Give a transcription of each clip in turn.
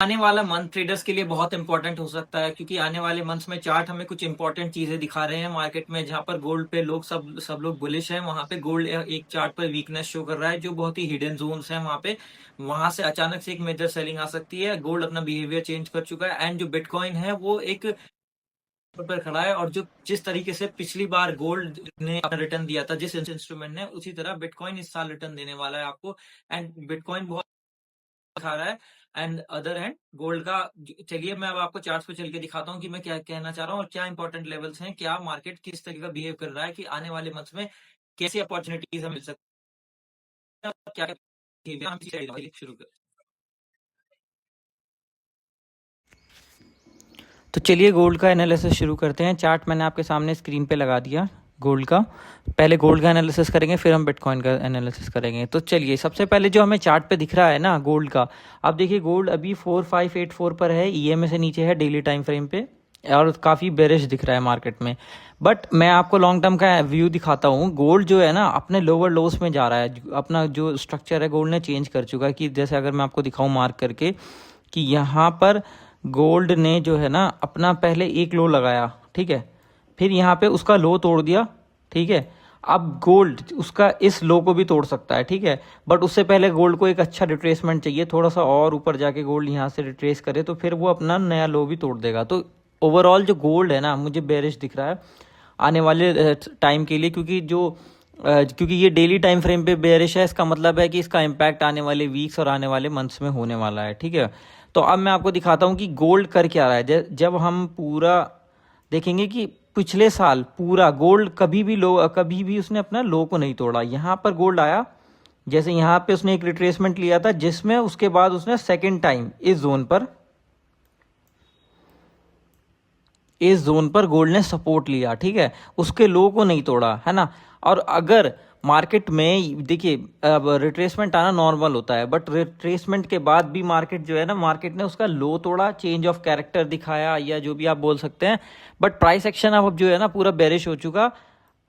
आने वाला month traders के लिए बहुत इंपॉर्टेंट हो सकता है, क्योंकि आने वाले मंथ्स में चार्ट हमें कुछ इंपॉर्टेंट चीजें दिखा रहे हैं मार्केट में। जहां पर गोल्ड पे लोग सब लोग बुलिश हैं, वहां पे गोल्ड एक चार्ट पर वीकनेस शो कर रहा है, जो बहुत ही हिडन जोन्स हैं वहां पे। वहां से अचानक से एक मेजर सेलिंग आ सकती है। गोल्ड अपना बिहेवियर चेंज कर चुका है, एंड जो बिटकॉइन है वो एक पर खड़ा है। और जो जिस तरीके से पिछली बार गोल्ड ने अपना रिटर्न दिया था जिस इंस्ट्रूमेंट ने, उसी तरह बिटकॉइन इस साल रिटर्न देने वाला है आपको। एंड बिटकॉइन बहुत खा रहा है। एंड अदर हैंड गोल्ड का, चलिए मैं अब आपको चार्ट्स पे चल के दिखाता हूँ कि मैं क्या कहना चाह रहा हूँ और क्या इंपॉर्टेंट लेवल्स हैं, क्या मार्केट किस तरीके का बिहेव कर रहा है, कि आने वाले मंथ्स में कैसी अपॉर्चुनिटीज हमें मिल सकती है, क्या क्या हम शुरू कर। तो चलिए गोल्ड का एनालिसिस शुरू करते हैं। चार्ट मैंने आपके सामने स्क्रीन पे लगा दिया गोल्ड का। पहले गोल्ड का एनालिसिस करेंगे, फिर हम बिटकॉइन का एनालिसिस करेंगे। तो चलिए सबसे पहले जो हमें चार्ट पे दिख रहा है ना गोल्ड का, अब देखिए गोल्ड अभी 4584 पर है, ईएमए से नीचे है डेली टाइम फ्रेम पे, और काफ़ी बेरिश दिख रहा है मार्केट में। बट मैं आपको लॉन्ग टर्म का व्यू दिखाता हूँ। गोल्ड जो है ना अपने लोअर लोस में जा रहा है। अपना जो स्ट्रक्चर है गोल्ड ने चेंज कर चुका है, कि जैसे अगर मैं आपको दिखाऊँ मार्क करके, कि यहाँ पर गोल्ड ने जो है ना अपना पहले एक लो लगाया, ठीक है, फिर यहाँ पे उसका लो तोड़ दिया, ठीक है। अब गोल्ड उसका इस लो को भी तोड़ सकता है, ठीक है, बट उससे पहले गोल्ड को एक अच्छा रिट्रेसमेंट चाहिए, थोड़ा सा और ऊपर जाके गोल्ड यहाँ से रिट्रेस करे तो फिर वो अपना नया लो भी तोड़ देगा। तो ओवरऑल जो गोल्ड है ना मुझे बेरिश दिख रहा है आने वाले टाइम के लिए, क्योंकि ये डेली टाइम फ्रेम पे बेरिश है। इसका मतलब है कि इसका इम्पैक्ट आने वाले वीक्स और आने वाले मंथ्स में होने वाला है, ठीक है। तो अब मैं आपको दिखाता हूँ कि गोल्ड कर क्या रहा है। जब हम पूरा देखेंगे कि पिछले साल पूरा गोल्ड कभी भी उसने अपना लो को नहीं तोड़ा। यहाँ पर गोल्ड आया, जैसे यहाँ पे उसने एक रिट्रेसमेंट लिया था, जिसमें उसके बाद उसने सेकेंड टाइम इस जोन पर गोल्ड ने सपोर्ट लिया, ठीक है, उसके लो को नहीं तोड़ा, है ना। और अगर मार्केट में देखिए, अब रिट्रेसमेंट आना नॉर्मल होता है, बट रिट्रेसमेंट के बाद भी मार्केट जो है ना, मार्केट ने उसका लो तोड़ा, चेंज ऑफ कैरेक्टर दिखाया, या जो भी आप बोल सकते हैं। बट प्राइस एक्शन अब जो है ना पूरा बेरिश हो चुका।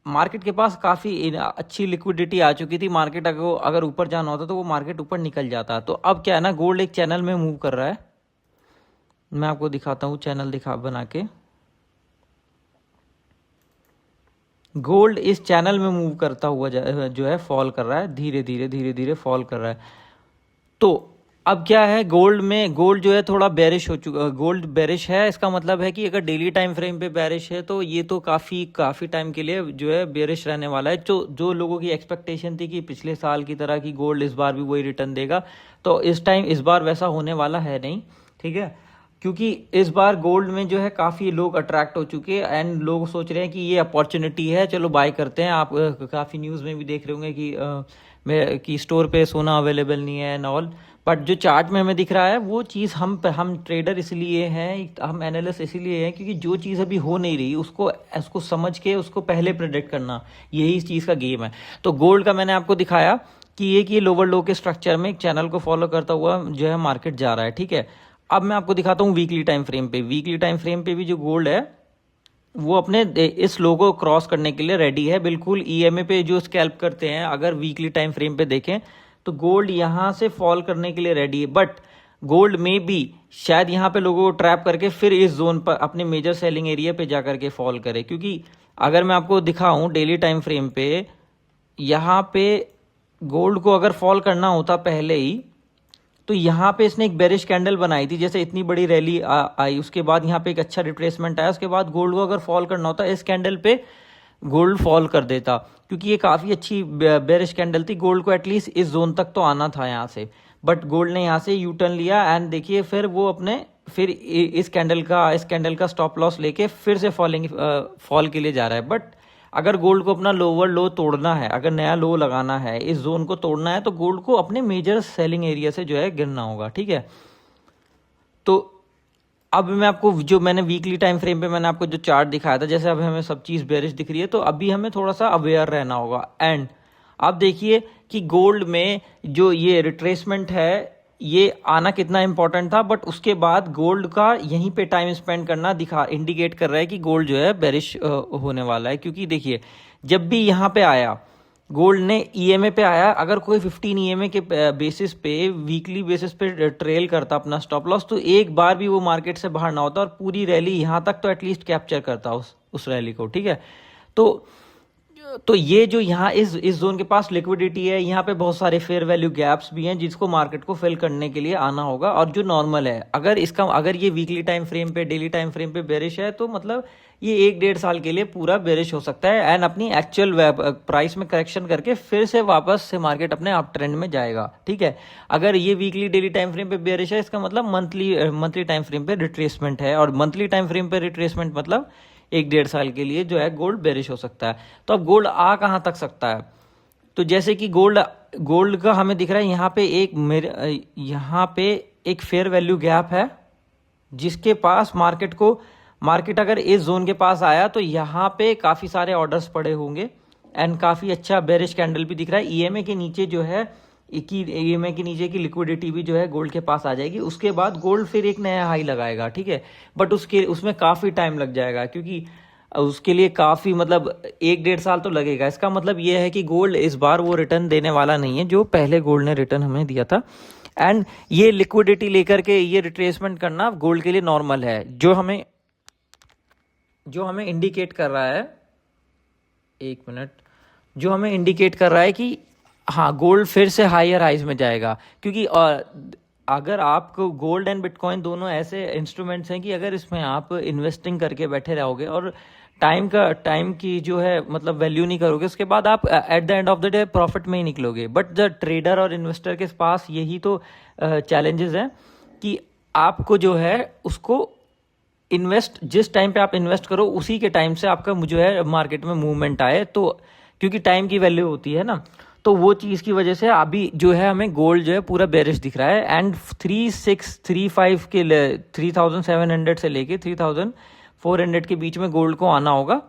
मार्केट के पास काफ़ी अच्छी लिक्विडिटी आ चुकी थी। मार्केट अगर ऊपर जाना होता तो वो मार्केट ऊपर निकल जाता। तो अब क्या है ना, गोल्ड एक चैनल में मूव कर रहा है। मैं आपको दिखाता हूँ चैनल बना के। गोल्ड इस चैनल में मूव करता हुआ जो है फॉल कर रहा है, धीरे धीरे फॉल कर रहा है। तो अब क्या है, गोल्ड जो है थोड़ा बेरिश हो चुका। गोल्ड बेरिश है, इसका मतलब है कि अगर डेली टाइम फ्रेम पे बेरिश है तो ये तो काफ़ी टाइम के लिए जो है बेरिश रहने वाला है। जो लोगों की एक्सपेक्टेशन थी कि पिछले साल की तरह कि गोल्ड इस बार भी वही रिटर्न देगा, तो इस बार वैसा होने वाला है नहीं, ठीक है। क्योंकि इस बार गोल्ड में जो है काफ़ी लोग अट्रैक्ट हो चुके हैं, एंड लोग सोच रहे हैं कि ये अपॉर्चुनिटी है, चलो बाय करते हैं। आप काफ़ी न्यूज़ में भी देख रहे होंगे कि स्टोर पे सोना अवेलेबल नहीं है एंड ऑल। बट जो चार्ट में हमें दिख रहा है वो चीज़ हम ट्रेडर इसलिए हैं, हम एनालिस्ट इसलिए हैं, क्योंकि जो चीज़ अभी हो नहीं रही उसको समझ के उसको पहले प्रेडिक्ट करना, यही इस चीज़ का गेम है। तो गोल्ड का मैंने आपको दिखाया कि ये लोअर लो के स्ट्रक्चर में एक चैनल को फॉलो करता हुआ जो है मार्केट जा रहा है, ठीक है। अब मैं आपको दिखाता हूँ वीकली टाइम फ्रेम पे। वीकली टाइम फ्रेम पे भी जो गोल्ड है वो अपने इस लो को क्रॉस करने के लिए रेडी है बिल्कुल। ईएमए पे जो स्कैल्प करते हैं, अगर वीकली टाइम फ्रेम पे देखें तो गोल्ड यहाँ से फॉल करने के लिए रेडी है। बट गोल्ड में भी शायद यहाँ पे लोगों को ट्रैप करके फिर इस जोन पर अपने मेजर सेलिंग एरिया पे जा करके फॉल करे। क्योंकि अगर मैं आपको दिखाऊं डेली टाइम फ्रेम पे, यहाँ पे गोल्ड को अगर फॉल करना होता पहले ही, तो यहाँ पे इसने एक बेरिश कैंडल बनाई थी, जैसे इतनी बड़ी रैली आई, उसके बाद यहाँ पे एक अच्छा रिट्रेसमेंट आया, उसके बाद गोल्ड को अगर फॉल करना होता इस कैंडल पे गोल्ड फॉल कर देता। क्योंकि ये काफ़ी अच्छी बेरिश कैंडल थी, गोल्ड को एटलीस्ट इस जोन तक तो आना था यहाँ से। बट गोल्ड ने यहाँ से यू टर्न लिया, एंड देखिए फिर वो अपने इस कैंडल का स्टॉप लॉस लेके फिर से फॉल के लिए जा रहा है। बट अगर गोल्ड को अपना लोअर लो तोड़ना है, अगर नया लो लगाना है, इस जोन को तोड़ना है, तो गोल्ड को अपने मेजर सेलिंग एरिया से जो है गिरना होगा, ठीक है। तो अब मैं आपको जो मैंने वीकली टाइम फ्रेम पे मैंने आपको जो चार्ट दिखाया था, जैसे अब हमें सब चीज़ बेरिश दिख रही है, तो अभी हमें थोड़ा सा अवेयर रहना होगा। एंड आप देखिए कि गोल्ड में जो ये रिट्रेसमेंट है ये आना कितना इंपॉर्टेंट था, बट उसके बाद गोल्ड का यहीं पे टाइम स्पेंड करना इंडिकेट कर रहा है कि गोल्ड जो है बेरिश होने वाला है। क्योंकि देखिए जब भी यहाँ पे आया गोल्ड ने ईएमए पे आया, अगर कोई 15 ईएमए के बेसिस पे वीकली बेसिस पे ट्रेल करता अपना स्टॉप लॉस, तो एक बार भी वो मार्केट से बाहर ना होता और पूरी रैली यहाँ तक तो एटलीस्ट कैप्चर करता उस रैली को, ठीक है। तो ये जो यहाँ इस जोन के पास लिक्विडिटी है, यहाँ पे बहुत सारे फेयर वैल्यू गैप्स भी हैं जिसको मार्केट को फिल करने के लिए आना होगा। और जो नॉर्मल है, अगर ये वीकली टाइम फ्रेम पे, डेली टाइम फ्रेम पे बेरिश है, तो मतलब ये 1-1.5 साल के लिए पूरा बेरिश हो सकता है एंड अपनी एक्चुअल प्राइस में करेक्शन करके फिर से वापस से मार्केट अपने अप ट्रेंड में जाएगा, ठीक है। अगर ये वीकली डेली टाइम फ्रेम पे बेरिश है, इसका मतलब मंथली टाइम फ्रेम पे रिट्रेसमेंट है, और मंथली टाइम फ्रेम पे रिट्रेसमेंट मतलब 1-1.5 साल के लिए जो है गोल्ड बेरिश हो सकता है। तो अब गोल्ड आ कहाँ तक सकता है? तो जैसे कि गोल्ड का हमें दिख रहा है यहाँ पे एक फेयर वैल्यू गैप है, जिसके पास मार्केट अगर इस जोन के पास आया तो यहाँ पे काफ़ी सारे ऑर्डर्स पड़े होंगे एंड काफ़ी अच्छा बेरिश कैंडल भी दिख रहा है। ईएमए के नीचे जो है ईएमए के नीचे की लिक्विडिटी भी जो है गोल्ड के पास आ जाएगी। उसके बाद गोल्ड फिर एक नया हाई लगाएगा, ठीक है, बट उसमें काफ़ी टाइम लग जाएगा, क्योंकि उसके लिए काफ़ी मतलब 1-1.5 साल तो लगेगा। इसका मतलब ये है कि गोल्ड इस बार वो रिटर्न देने वाला नहीं है जो पहले गोल्ड ने रिटर्न हमें दिया था। एंड ये लिक्विडिटी लेकर के ये रिट्रेसमेंट करना गोल्ड के लिए नॉर्मल है। जो हमें इंडिकेट कर रहा है, एक मिनट, जो हमें इंडिकेट कर रहा है कि हाँ, गोल्ड फिर से हायर हाइज में जाएगा, क्योंकि अगर आपको गोल्ड एंड बिटकॉइन दोनों ऐसे इंस्ट्रूमेंट्स हैं कि अगर इसमें आप इन्वेस्टिंग करके बैठे रहोगे और टाइम की जो है मतलब वैल्यू नहीं करोगे, उसके बाद आप at the end of the day profit में ही निकलोगे। बट द ट्रेडर और इन्वेस्टर के पास यही तो चैलेंजेस हैं कि आपको जो है उसको जिस टाइम पे आप इन्वेस्ट करो उसी के टाइम से आपका जो है मार्केट में मूवमेंट आए, तो क्योंकि टाइम की वैल्यू होती है ना, तो वो चीज़ की वजह से अभी जो है हमें गोल्ड जो है पूरा बेरिश दिख रहा है। एंड 3635 के 3700 से लेके 3400 के बीच में गोल्ड को आना होगा।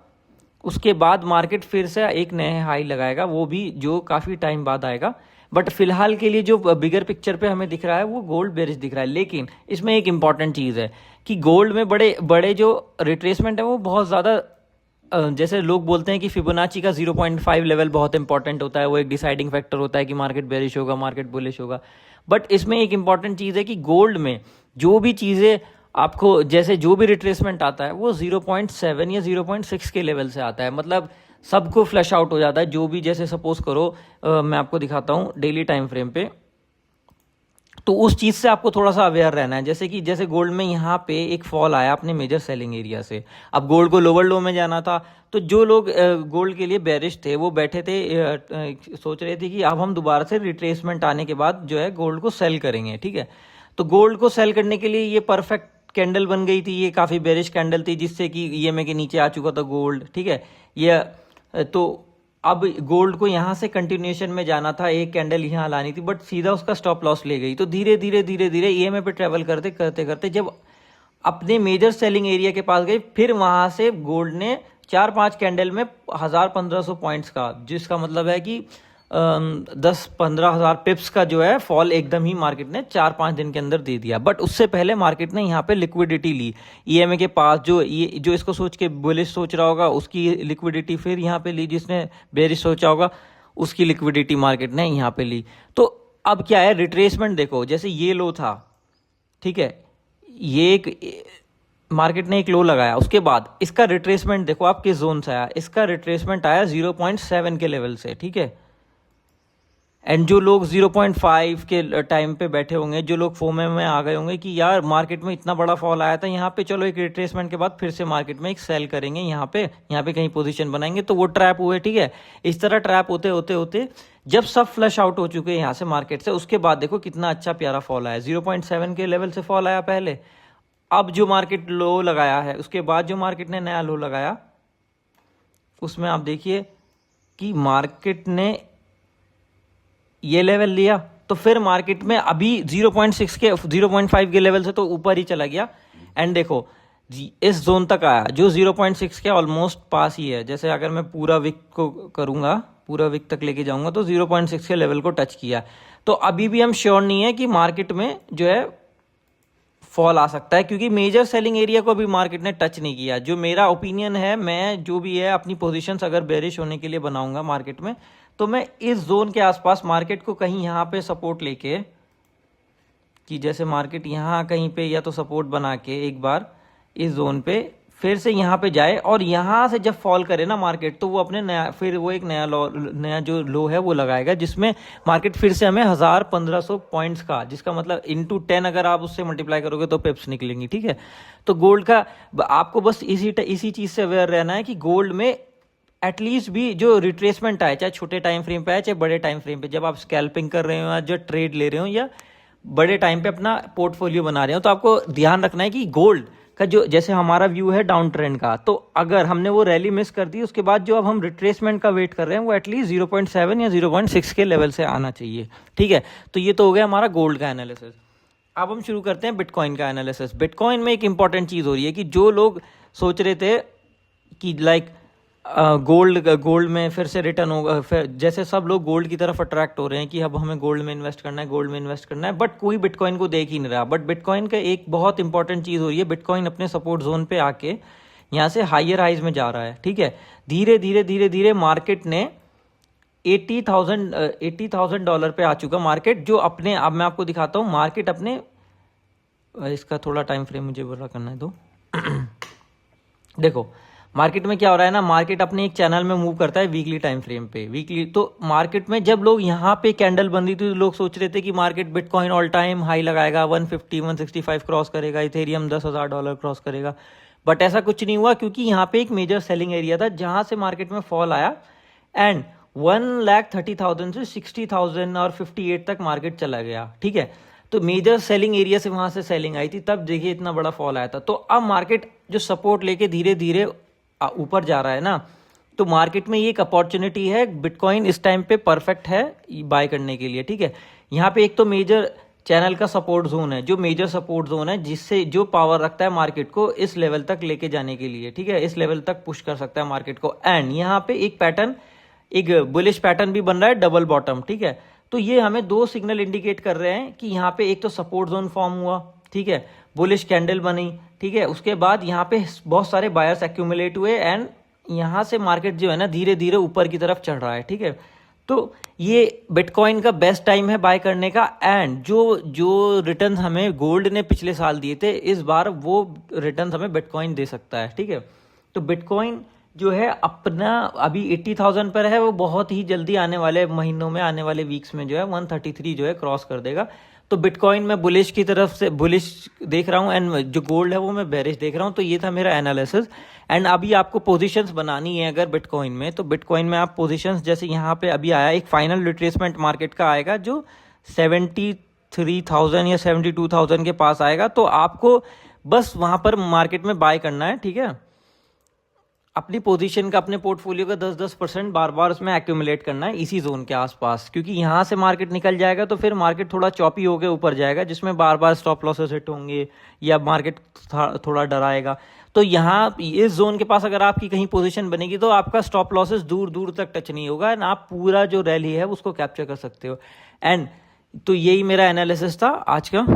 उसके बाद मार्केट फिर से एक नए हाई लगाएगा, वो भी जो काफ़ी टाइम बाद आएगा। बट फिलहाल के लिए जो बिगर पिक्चर पे हमें दिख रहा है वो गोल्ड बेरिश दिख रहा है। लेकिन इसमें एक इंपॉर्टेंट चीज़ है कि गोल्ड में बड़े बड़े जो रिट्रेसमेंट है वो बहुत ज़्यादा, जैसे लोग बोलते हैं कि फिबोनाची का 0.5 लेवल बहुत इंपॉर्टेंट होता है, वो एक डिसाइडिंग फैक्टर होता है कि मार्केट बेरिश होगा, मार्केट बुलिश होगा। बट इसमें एक इंपॉर्टेंट चीज़ है कि गोल्ड में जो भी चीज़ें आपको, जैसे जो भी रिट्रेसमेंट आता है वो 0.7 या 0.6 के लेवल से आता है, मतलब सबको फ्लैश आउट हो जाता है। जो भी, जैसे सपोज करो मैं आपको दिखाता हूँ डेली टाइम फ्रेम पे, तो उस चीज़ से आपको थोड़ा सा अवेयर रहना है। जैसे गोल्ड में यहाँ पे एक फॉल आया अपने मेजर सेलिंग एरिया से, अब गोल्ड को लोअर लो में जाना था, तो जो लोग गोल्ड के लिए बेरिश थे वो बैठे थे, सोच रहे थे कि अब हम दोबारा से रिट्रेसमेंट आने के बाद जो है गोल्ड को सेल करेंगे, ठीक है। तो गोल्ड को सेल करने के लिए ये परफेक्ट कैंडल बन गई थी, ये काफ़ी बेरिश कैंडल थी, जिससे कि ईएमए के नीचे आ चुका था गोल्ड, ठीक है। ये तो अब गोल्ड को यहाँ से कंटिन्यूएशन में जाना था, एक कैंडल यहाँ लानी थी, बट सीधा उसका स्टॉप लॉस ले गई। तो धीरे धीरे ईएमए पे ट्रेवल करते करते जब अपने मेजर सेलिंग एरिया के पास गई, फिर वहाँ से गोल्ड ने 4-5 कैंडल में 1000-1500 पॉइंट्स का, जिसका मतलब है कि 10-15 हज़ार पिप्स का जो है फॉल एकदम ही मार्केट ने 4-5 दिन के अंदर दे दिया। बट उससे पहले मार्केट ने यहाँ पे लिक्विडिटी ली ईएमए के पास, जो इसको सोच के बुलिश सोच रहा होगा उसकी लिक्विडिटी फिर यहाँ पे ली, जिसने बेरिश सोचा होगा उसकी लिक्विडिटी मार्केट ने यहाँ पे ली। तो अब क्या है, रिट्रेसमेंट देखो, जैसे ये लो था, ठीक है, ये एक मार्केट ने एक लो लगाया, उसके बाद इसका रिट्रेसमेंट देखो आप किस जोन से आया, इसका रिट्रेसमेंट आया 0.7 के लेवल से, ठीक है। एंड जो लोग 0.5 के टाइम पे बैठे होंगे, जो लोग फोमे में आ गए होंगे कि यार मार्केट में इतना बड़ा फॉल आया था, यहाँ पे चलो एक रिट्रेसमेंट के बाद फिर से मार्केट में एक सेल करेंगे, यहाँ पे कहीं पोजीशन बनाएंगे, तो वो ट्रैप हुए, ठीक है। इस तरह ट्रैप होते होते होते जब सब फ्लश आउट हो चुके हैं यहाँ से मार्केट से, उसके बाद देखो कितना अच्छा प्यारा फॉल आया, 0.7 के लेवल से फॉल आया पहले। अब जो मार्केट लो लगाया है, उसके बाद जो मार्केट ने नया लो लगाया, उसमें आप देखिए कि मार्केट ने ये लेवल लिया, तो फिर मार्केट में अभी 0.6 के 0.5 के लेवल से तो ऊपर ही चला गया। एंड देखो इस जोन तक आया जो 0.6 के ऑलमोस्ट पास ही है। जैसे अगर मैं पूरा विक को करूंगा, पूरा विक तक लेके जाऊंगा, तो 0.6 के लेवल को टच किया। तो अभी भी हम श्योर नहीं है कि मार्केट में जो है फॉल आ सकता है, क्योंकि मेजर सेलिंग एरिया को अभी मार्केट ने टच नहीं किया। जो मेरा ओपिनियन है, मैं जो भी है अपनी पोजीशंस अगर बेरिश होने के लिए बनाऊंगा मार्केट में, तो मैं इस जोन के आसपास मार्केट को कहीं यहाँ पे सपोर्ट लेके, कि जैसे मार्केट यहाँ कहीं पे या तो सपोर्ट बना के एक बार इस जोन पे फिर से यहाँ पे जाए और यहाँ से जब फॉल करे ना मार्केट, तो वो अपने नया फिर वो एक नया जो लो है वो लगाएगा, जिसमें मार्केट फिर से हमें 1000-1500 पॉइंट्स का, जिसका मतलब इंटू 10 अगर आप उससे मल्टीप्लाई करोगे तो पिप्स निकलेंगी। ठीक है, तो गोल्ड का आपको बस इसी चीज़ से अवेयर रहना है कि गोल्ड में एटलीस्ट भी जो रिट्रेसमेंट आए, चाहे छोटे टाइम फ्रेम पे आए चाहे बड़े टाइम फ्रेम पे, जब आप स्कैल्पिंग कर रहे हो या जो ट्रेड ले रहे हो या बड़े टाइम पे अपना पोर्टफोलियो बना रहे हो, तो आपको ध्यान रखना है कि गोल्ड का जो जैसे हमारा व्यू है डाउन ट्रेंड का, तो अगर हमने वो रैली मिस कर दी उसके बाद जो अब हम रिट्रेसमेंट का वेट कर रहे हैं वो एटलीस्ट 0.7 या 0.6 के लेवल से आना चाहिए। ठीक है, तो ये तो हो गया हमारा गोल्ड का एनालिसिस। अब हम शुरू करते हैं बिटकॉइन का एनालिसिस। बिटकॉइन में एक इंपॉर्टेंट चीज़ हो रही है कि जो लोग सोच रहे थे कि लाइक गोल्ड में फिर से रिटर्न होगा, फिर जैसे सब लोग गोल्ड की तरफ अट्रैक्ट हो रहे हैं कि अब हमें गोल्ड में इन्वेस्ट करना है, गोल्ड में इन्वेस्ट करना है, बट कोई बिटकॉइन को देख ही नहीं रहा। बट बिटकॉइन का एक बहुत इंपॉर्टेंट चीज़ हो रही है, बिटकॉइन अपने सपोर्ट जोन पे आके यहाँ से हायर हाइज में जा रहा है। ठीक है, धीरे धीरे मार्केट ने $80,000 पे आ चुका मार्केट, जो अपने, अब मैं आपको दिखाता हूँ मार्केट अपने, इसका थोड़ा टाइम फ्रेम मुझे बड़ा करना है तो देखो मार्केट में क्या हो रहा है ना, मार्केट अपने एक चैनल में मूव करता है वीकली टाइम फ्रेम पे। वीकली तो मार्केट में जब लोग यहाँ पे कैंडल बन रही थी तो लोग सोच रहे थे कि market bitcoin all time high लगाएगा, 150-165 क्रॉस करेगा, इथेरियम $10,000 क्रॉस करेगा, बट ऐसा कुछ नहीं हुआ क्योंकि यहाँ पे एक मेजर सेलिंग एरिया था जहाँ से मार्केट में फॉल आया एंड 1,30,000 से 60,000 और 58 तक मार्केट चला गया। ठीक है, तो मेजर सेलिंग एरिया से वहाँ से सेलिंग आई थी, तब देखिए इतना बड़ा फॉल आया था। तो अब मार्केट जो सपोर्ट लेके धीरे धीरे ऊपर जा रहा है ना, तो मार्केट में ये एक अपॉर्चुनिटी है, बिटकॉइन इस टाइम पे परफेक्ट है बाय करने के लिए। ठीक है, यहाँ पे एक तो मेजर चैनल का सपोर्ट जोन है, जो मेजर सपोर्ट जोन है जिससे जो पावर रखता है मार्केट को इस लेवल तक लेके जाने के लिए। ठीक है, इस लेवल तक पुश कर सकता है मार्केट को। एंड यहाँ पे एक पैटर्न, एक बुलिश पैटर्न भी बन रहा है, डबल बॉटम। ठीक है, तो ये हमें दो सिग्नल इंडिकेट कर रहे हैं कि यहाँ पे एक तो सपोर्ट जोन फॉर्म हुआ, ठीक है, बुलिश कैंडल बनी, ठीक है, उसके बाद यहाँ पे बहुत सारे बायर्स एक्यूमुलेट हुए एंड यहाँ से मार्केट जो है ना धीरे धीरे ऊपर की तरफ चढ़ रहा है। ठीक है, तो ये बिटकॉइन का बेस्ट टाइम है बाय करने का। एंड जो रिटर्न हमें गोल्ड ने पिछले साल दिए थे, इस बार वो रिटर्न हमें बिटकॉइन दे सकता है। ठीक है, तो बिटकॉइन जो है अपना अभी 80,000 पर है, वो बहुत ही जल्दी आने वाले महीनों में, आने वाले वीक्स में जो है 133 जो है क्रॉस कर देगा। तो बिटकॉइन में बुलिश की तरफ से बुलिश देख रहा हूँ एंड जो गोल्ड है वो मैं बेरिश देख रहा हूँ। तो ये था मेरा एनालिसिस। एंड अभी आपको पोजीशंस बनानी है अगर बिटकॉइन में, तो बिटकॉइन में आप पोजीशंस जैसे यहाँ पे अभी आया एक फाइनल रिट्रेसमेंट मार्केट का आएगा जो 73,000 या 72,000 के पास आएगा, तो आपको बस वहाँ पर मार्केट में बाय करना है। ठीक है, अपनी पोजीशन का, अपने पोर्टफोलियो का 10-10% बार बार उसमें एक्यूमुलेट करना है इसी जोन के आसपास, क्योंकि यहाँ से मार्केट निकल जाएगा तो फिर मार्केट थोड़ा चॉपी होकर ऊपर जाएगा, जिसमें बार बार स्टॉप लॉसेस हिट होंगे या मार्केट थोड़ा डराएगा। तो यहाँ इस जोन के पास अगर आपकी कहीं पोजीशन बनेगी तो आपका स्टॉप लॉसेस दूर दूर तक टच नहीं होगा एंड आप पूरा जो रैली है उसको कैप्चर कर सकते हो। एंड तो यही मेरा एनालिसिस था आज का।